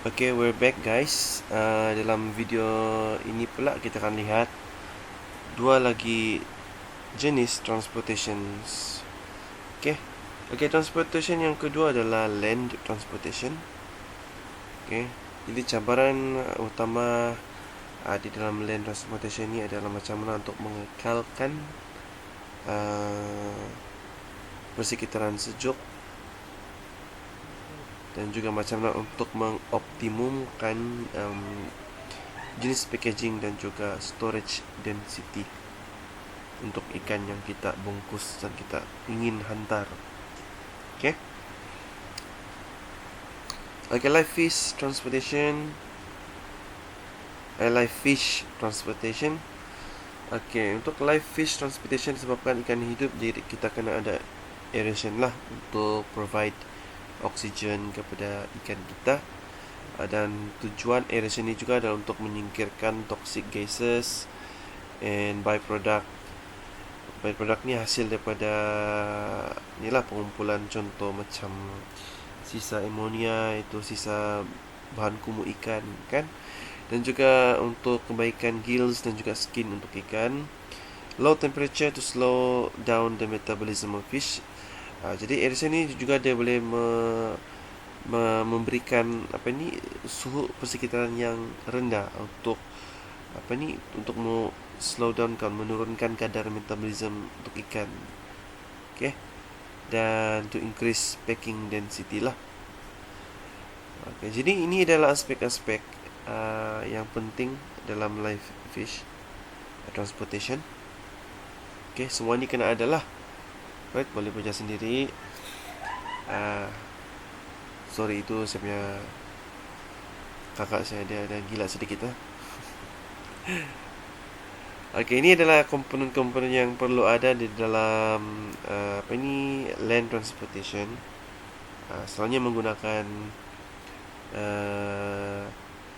Okay, we're back guys. Dalam video ini pula kita akan lihat dua lagi jenis transportations. Okay, transportation yang kedua adalah land transportation. Okay, jadi cabaran utama di dalam land transportation ni adalah macam mana untuk mengekalkan persekitaran sejuk dan juga macam mana untuk mengoptimumkan jenis packaging dan juga storage density untuk ikan yang kita bungkus dan kita ingin hantar. Okay, live fish transportation. Okay, untuk live fish transportation sebabkan ikan hidup, jadi kita kena ada aeration lah untuk provide oksigen kepada ikan kita. Dan tujuan aeration ini juga adalah untuk menyingkirkan toxic gases and byproduct ni hasil daripada inilah pengumpulan contoh macam sisa amonia, itu sisa bahan kumuh ikan kan, dan juga untuk kebaikan gills dan juga skin untuk ikan. Low temperature to slow down the metabolism of fish. Jadi aeration ni juga dia boleh memberikan suhu persekitaran yang rendah untuk untuk slow down kan, menurunkan kadar metabolism untuk ikan. Okay, dan to increase packing density lah. Okay, jadi ini adalah aspek-aspek yang penting dalam live fish transportation. Okay, semua ni kena ada lah. Right, boleh baca sendiri. Sorry, itu saya punya kakak saya, dia ada gila sedikit lah. Okay, ini adalah komponen-komponen yang perlu ada di dalam land transportation. Selalunya menggunakan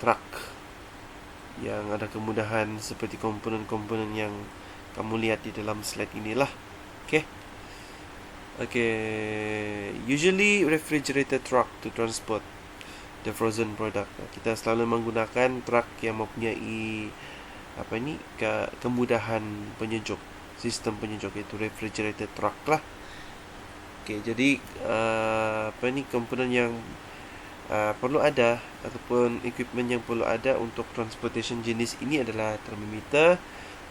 truck yang ada kemudahan seperti komponen-komponen yang kamu lihat di dalam slide inilah. Okay, usually refrigerated truck to transport the frozen product. Kita selalu menggunakan truck yang mempunyai kemudahan penyejuk, sistem penyejuk, itu refrigerated truck lah. Okay, jadi komponen yang perlu ada ataupun equipment yang perlu ada untuk transportation jenis ini adalah thermometer,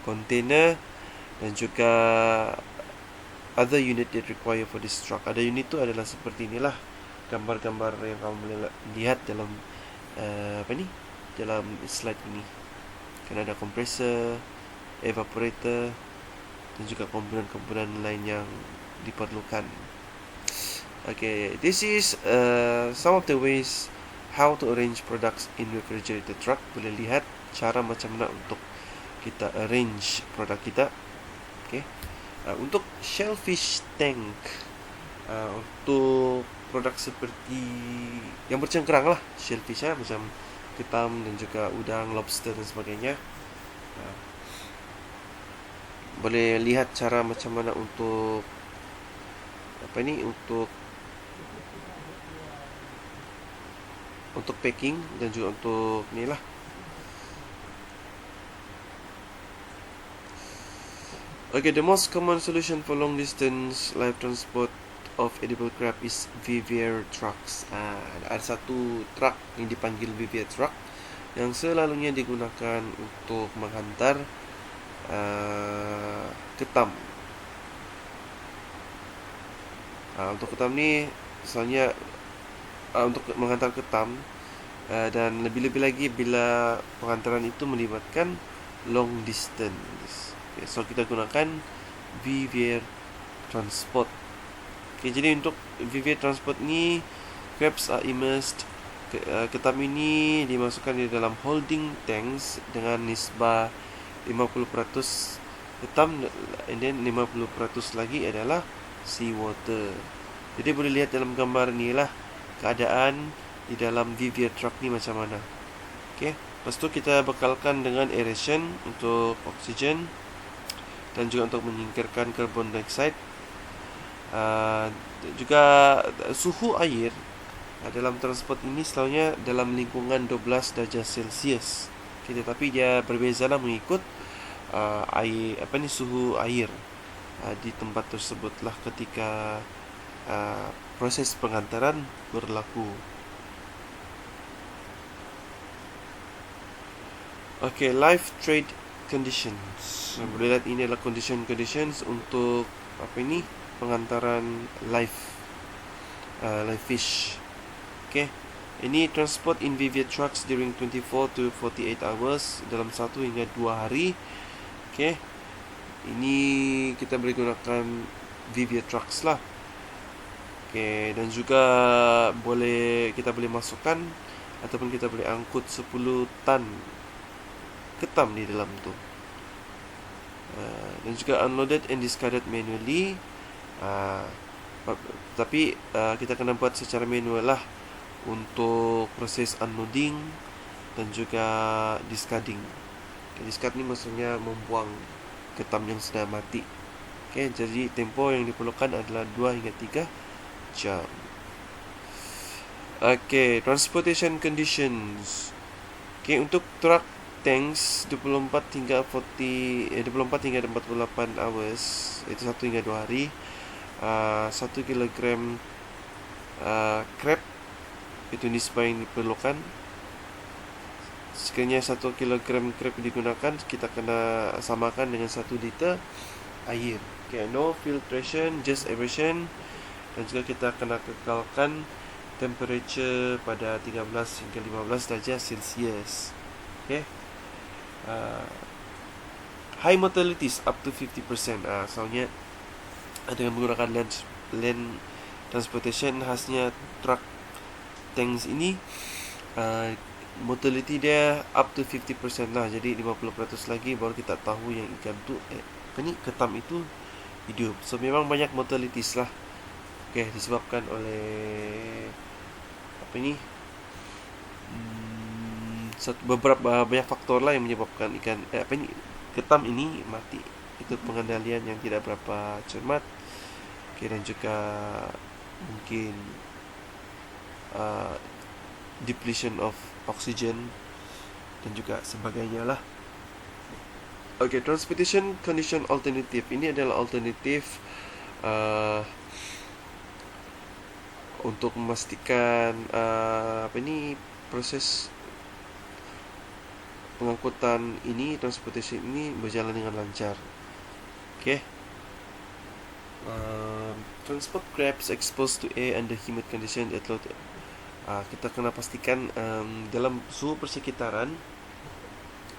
container dan juga other unit that require for this truck. Ada unit tu adalah seperti inilah gambar-gambar yang kamu boleh lihat dalam dalam slide ini. Kan ada compressor, evaporator dan juga komponen-komponen lain yang diperlukan. Okay, this is some of the ways how to arrange products in refrigerated truck. Boleh lihat cara macam mana untuk kita arrange produk kita. Okay, untuk shellfish tank, untuk produk seperti yang bercengkerang lah, shellfish macam ketam dan juga udang, lobster dan sebagainya. Boleh lihat cara macam mana untuk untuk packing dan juga untuk ni lah. Okay, the most common solution for long distance live transport of edible crab is Vivier trucks. Ada satu truck yang dipanggil Vivier truck yang selalunya digunakan untuk menghantar ketam. Untuk ketam ni soalnya untuk menghantar ketam, dan lebih-lebih lagi bila penghantaran itu melibatkan long distance. Okay, so kita gunakan Vivier transport. Okay, jadi untuk Vivier transport ni, crabs are immersed. Ketam ini dimasukkan di dalam holding tanks dengan nisbah 50% ketam and then 50% lagi adalah seawater. Jadi boleh lihat dalam gambar ni lah keadaan di dalam Vivier truck ni macam mana. Okay, lepas tu kita bekalkan dengan aeration untuk oksigen dan juga untuk menyingkirkan karbon dioksida. Juga suhu air Dalam transport ini selalunya dalam lingkungan 12 darjah Celsius. Okay, tetapi dia berbeza lah mengikut suhu air di tempat tersebutlah ketika proses pengantaran berlaku. Okay, live trade conditions. Boleh lihat ini adalah conditions untuk pengantaran live fish. Okay, ini transport in Vivia trucks during 24 to 48 hours, dalam 1 hingga 2 hari. Okay, ini kita boleh gunakan Vivia trucks lah. Okay, dan juga kita boleh masukkan ataupun kita boleh angkut 10 tan ketam di dalam tu. Dan juga unloaded and discarded manually. Tapi kita kena buat secara manual lah untuk proses unloading dan juga discarding. Okay, discard ni maksudnya membuang ketam yang sudah mati. Okay, jadi tempoh yang diperlukan adalah 2 hingga 3 jam. Okay, transportation conditions. Okay, untuk truck tanks 24 hingga 48 hours, itu 1 hingga 2 hari. 1 kilogram crab itu nisbah yang diperlukan. Sekiranya 1 kilogram crab digunakan, kita kena samakan dengan 1 liter air. Okay, no filtration, just aeration. Dan juga kita kena kekalkan temperature pada 13 hingga 15 darjah Celsius. Okay. High mortalities up to 50%. Soalnya dengan menggunakan land transportation, khasnya truck tanks ini mortality dia up to 50% lah. Jadi 50% lagi baru kita tahu yang ikan tu ketam itu hidup. So memang banyak mortalities lah. Okay, disebabkan oleh beberapa banyak faktor lah yang menyebabkan ketam ini mati. Itu pengendalian yang tidak berapa cermat. Okay, dan juga mungkin depletion of oxygen dan juga sebagainya lah. Okay, transportation condition alternative. Ini adalah alternatif untuk memastikan proses pengangkutan ini, transportation ini berjalan dengan lancar. Okay. Transport crabs exposed to air under humid condition at low kita kena pastikan dalam suhu persekitaran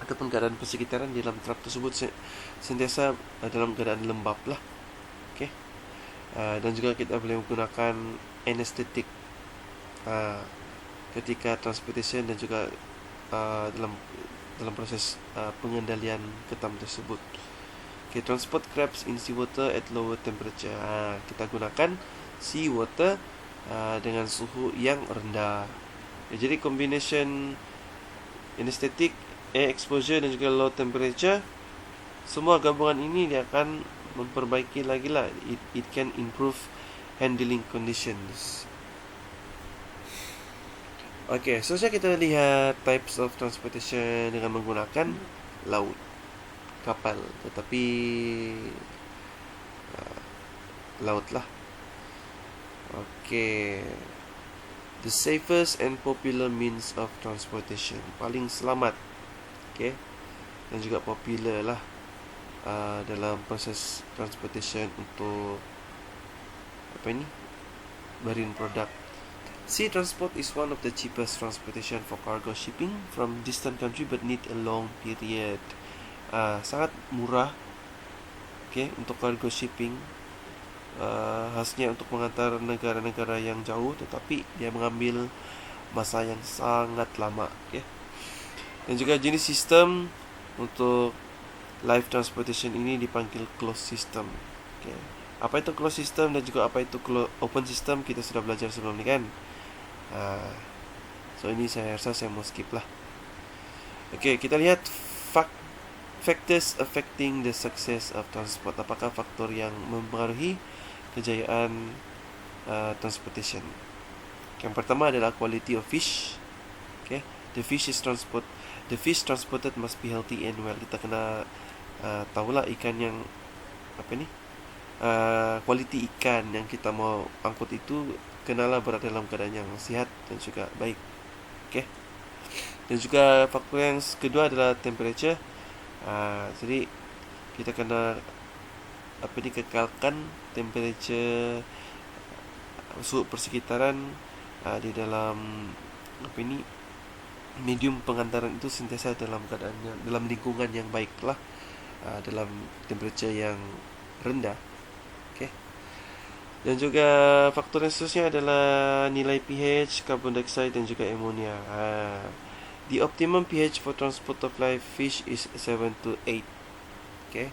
ataupun keadaan persekitaran di dalam truk tersebut sentiasa dalam keadaan lembap lah. Okay. Dan juga kita boleh menggunakan anesthetic ketika transportation dan juga dalam proses pengendalian ketam tersebut. Okay, transport crabs in seawater at lower temperature. Kita gunakan seawater dengan suhu yang rendah. Jadi combination anesthetic, air exposure dan juga low temperature, semua gabungan ini dia akan memperbaiki lagi lah. It can improve handling conditions. Okay, so kita lihat types of transportation dengan menggunakan laut, kapal, tetapi laut lah. Okay, the safest and popular means of transportation, paling selamat, okay, dan juga popular lah dalam proses transportation untuk marine product. Sea transport is one of the cheapest transportation for cargo shipping from distant country but need a long period. Sangat murah, okay, untuk cargo shipping. Khasnya untuk mengantar negara-negara yang jauh, tetapi dia mengambil masa yang sangat lama. Okay. Dan juga jenis sistem untuk live transportation ini dipanggil closed system. Okay. Apa itu closed system dan juga apa itu open system kita sudah belajar sebelum ini kan. So ini saya rasa saya mau skip lah. Okay, kita lihat factors affecting the success of transport. Apakah faktor yang mempengaruhi kejayaan transportation? Yang pertama adalah quality of fish. Okay, the fish transported must be healthy and well. Kita kena tahulah ikan yang kualiti ikan yang kita mau angkut itu kenalah berada dalam keadaan yang sihat dan juga baik. Okay. Dan juga faktor yang kedua adalah temperature. Jadi kita kena kekalkan temperature suhu persekitaran di dalam medium pengantaran itu sentiasa dalam lingkungan yang baiklah, dalam temperature yang rendah. Okay. Dan juga faktor yang seterusnya adalah nilai pH, carbon dioxide dan juga amonia. The optimum pH for transport of live fish is 7 to 8. Okay.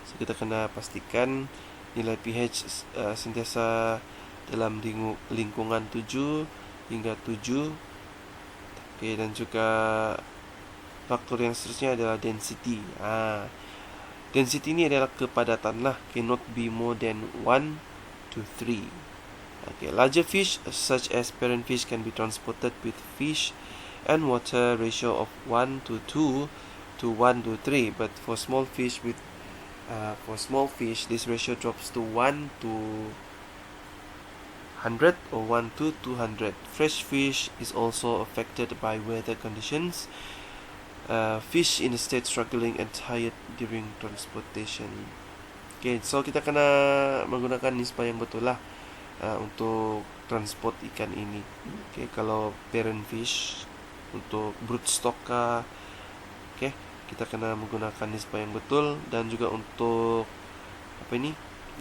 So kita kena pastikan nilai pH sentiasa dalam lingkungan 7 hingga 7. Okay. Dan juga faktor yang seterusnya adalah density. Density ini adalah kepadatan lah. Cannot be more than 1 to 3. Okay. Larger fish such as parent fish can be transported with fish and water ratio of 1 to 2 to 1 to 3, but for small fish this ratio drops to 1 to 100 or 1 to 200. Fresh fish is also affected by weather conditions. Fish in a state struggling and tired during transportation. Okay, so kita kena menggunakan nisbah yang betul lah untuk transport ikan ini. Okay, kalau parent fish untuk broodstock kita kena menggunakan nisbah yang betul. Dan juga untuk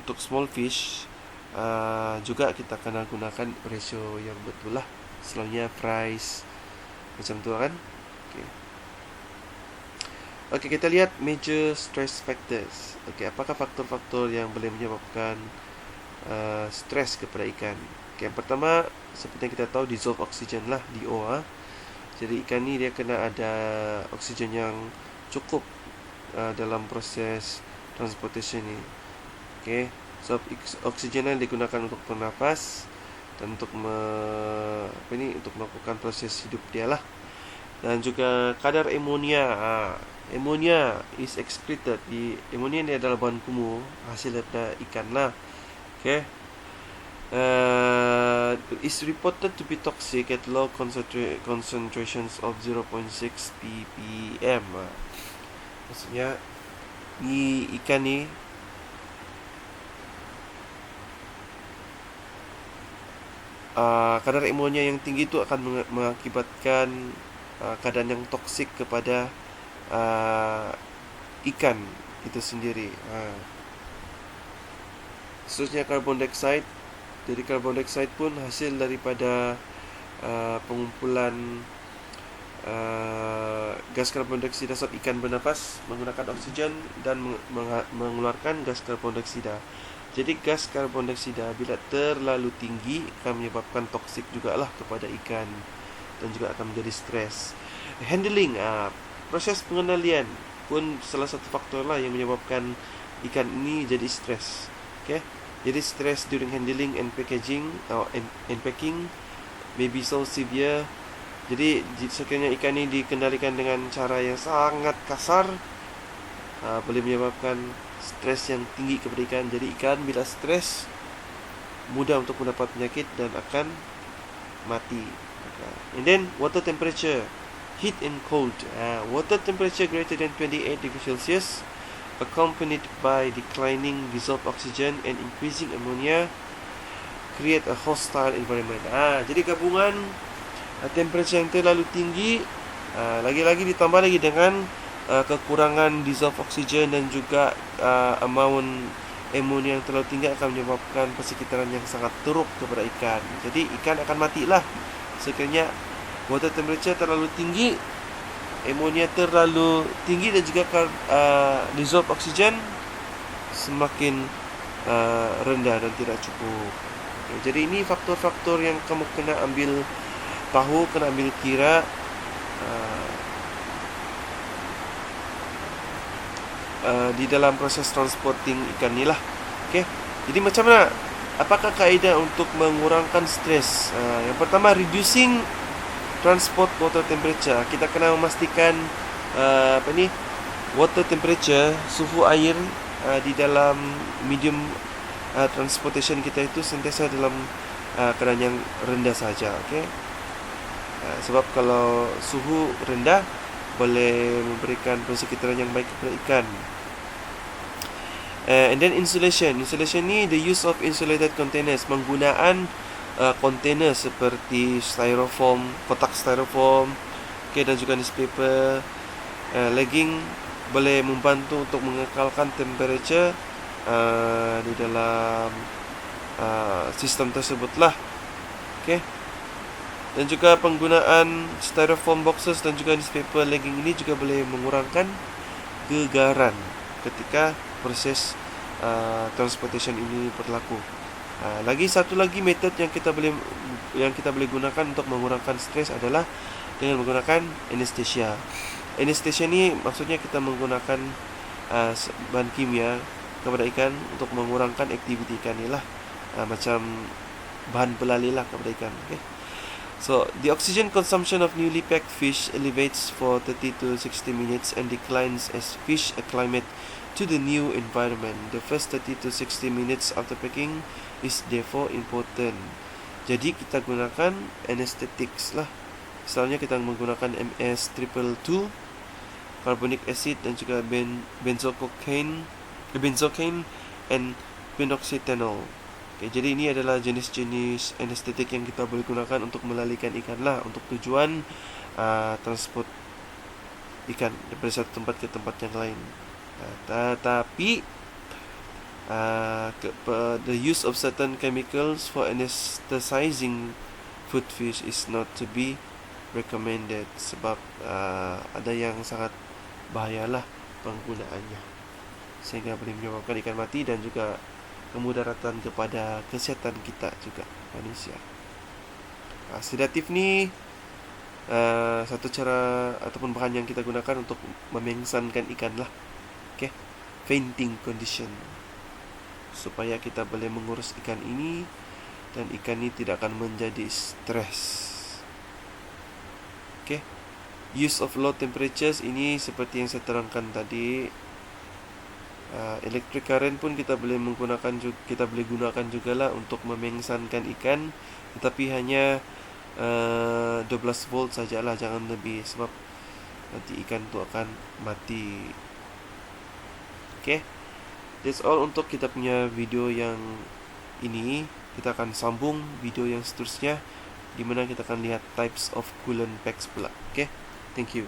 untuk small fish juga kita kena gunakan ratio yang betul lah. Selalunya price macam tu kan. Okay, kita lihat major stress factors. Okay, apakah faktor-faktor yang boleh menyebabkan stres kepada ikan? Okay, yang pertama seperti yang kita tahu, dissolved oxygen lah, DO. Jadi ikan ni dia kena ada oksigen yang cukup dalam proses transportation ni. Okay, so oksigen yang digunakan untuk bernafas dan untuk untuk melakukan proses hidup dia lah. Dan juga kadar amonia. Amonia is excreted. Amonia ni adalah bahan kumuh hasil daripada ikan lah. Okay. Is reported to be toxic at low concentrations of 0.6 ppm. Maksudnya ikan ni kadar amonia yang tinggi itu akan mengakibatkan keadaan yang toksik kepada ikan itu sendiri. Seterusnya carbon dioxide. Jadi carbon dioxide pun hasil daripada pengumpulan gas karbon dioksida sebab ikan bernafas menggunakan oksigen dan mengeluarkan gas karbon dioksida. Jadi gas karbon dioksida bila terlalu tinggi akan menyebabkan toksik jugalah kepada ikan dan juga akan menjadi stres. Handling, proses pengendalian pun salah satu faktor lah yang menyebabkan ikan ini jadi stres. Okay. Jadi stress during handling and packaging and packing may be so severe. Jadi sekiranya ikan ini dikendalikan dengan cara yang sangat kasar, boleh menyebabkan stres yang tinggi kepada ikan. Jadi ikan bila stres mudah untuk mendapat penyakit dan akan mati. And then water temperature, heat and cold. Water temperature greater than 28 degrees Celsius accompanied by declining dissolved oxygen and increasing ammonia create a hostile environment. Jadi gabungan temperature yang terlalu tinggi lagi-lagi ditambah lagi dengan kekurangan dissolved oxygen dan juga amount ammonia yang terlalu tinggi akan menyebabkan persekitaran yang sangat teruk kepada ikan. Jadi ikan akan matilah sekiranya water temperature terlalu tinggi, amonia terlalu tinggi dan juga dissolved oxygen semakin rendah dan tidak cukup. Jadi ini faktor-faktor yang kamu kena ambil tahu, kena ambil kira di dalam proses transporting ikan ni lah. Okay. Jadi macam mana apakah kaedah untuk mengurangkan stres? Yang pertama, reducing transport water temperature. Kita kena memastikan water temperature, suhu air di dalam medium transportation kita itu sentiasa dalam keadaan yang rendah saja. Okay? Sebab kalau suhu rendah boleh memberikan persekitaran yang baik kepada ikan. And then insulation ni, the use of insulated containers, penggunaan container seperti styrofoam, kotak styrofoam, okay, dan juga newspaper, legging boleh membantu untuk mengekalkan temperature di dalam sistem tersebut lah. Okay. Dan juga penggunaan styrofoam boxes dan juga newspaper legging ini juga boleh mengurangkan gegaran ketika proses transportation ini berlaku. Lagi satu lagi method yang kita boleh gunakan untuk mengurangkan stres adalah dengan menggunakan anesthesia. Anesthesia ni maksudnya kita menggunakan bahan kimia kepada ikan untuk mengurangkan aktiviti ikan ni lah, macam bahan pelalih lah kepada ikan. Okay. So, the oxygen consumption of newly packed fish elevates for 30 to 60 minutes and declines as fish acclimate to the new environment. The first 30 to 60 minutes after packing is therefore important. Jadi kita gunakan anesthetics lah. Misalnya kita menggunakan MS222, carbonic acid dan juga benzocaine and phenoxyethanol. Okay, jadi ini adalah jenis-jenis anestetik yang kita boleh gunakan untuk melalaikan ikan lah, untuk tujuan transport ikan daripada satu tempat ke tempat yang lain. Tetapi the use of certain chemicals for anesthetizing food fish is not to be recommended, sebab ada yang sangat bahayalah penggunaannya, sehingga boleh menyebabkan ikan mati dan juga kemudaratan kepada kesihatan kita juga, manusia. Sedatif ni satu cara ataupun bahan yang kita gunakan untuk memengsankan ikan lah. Okay. Fainting condition, supaya kita boleh mengurus ikan ini dan ikan ini tidak akan menjadi stres. Okay. Use of low temperatures ini seperti yang saya terangkan tadi. Electric current pun kita boleh gunakan jugalah untuk memengsankan ikan, tetapi hanya 12 volt sajalah, jangan lebih, sebab nanti ikan tu akan mati. Okay, that's all untuk kita punya video yang ini. Kita akan sambung video yang seterusnya, di mana kita akan lihat types of coolant packs pula. Okay, thank you.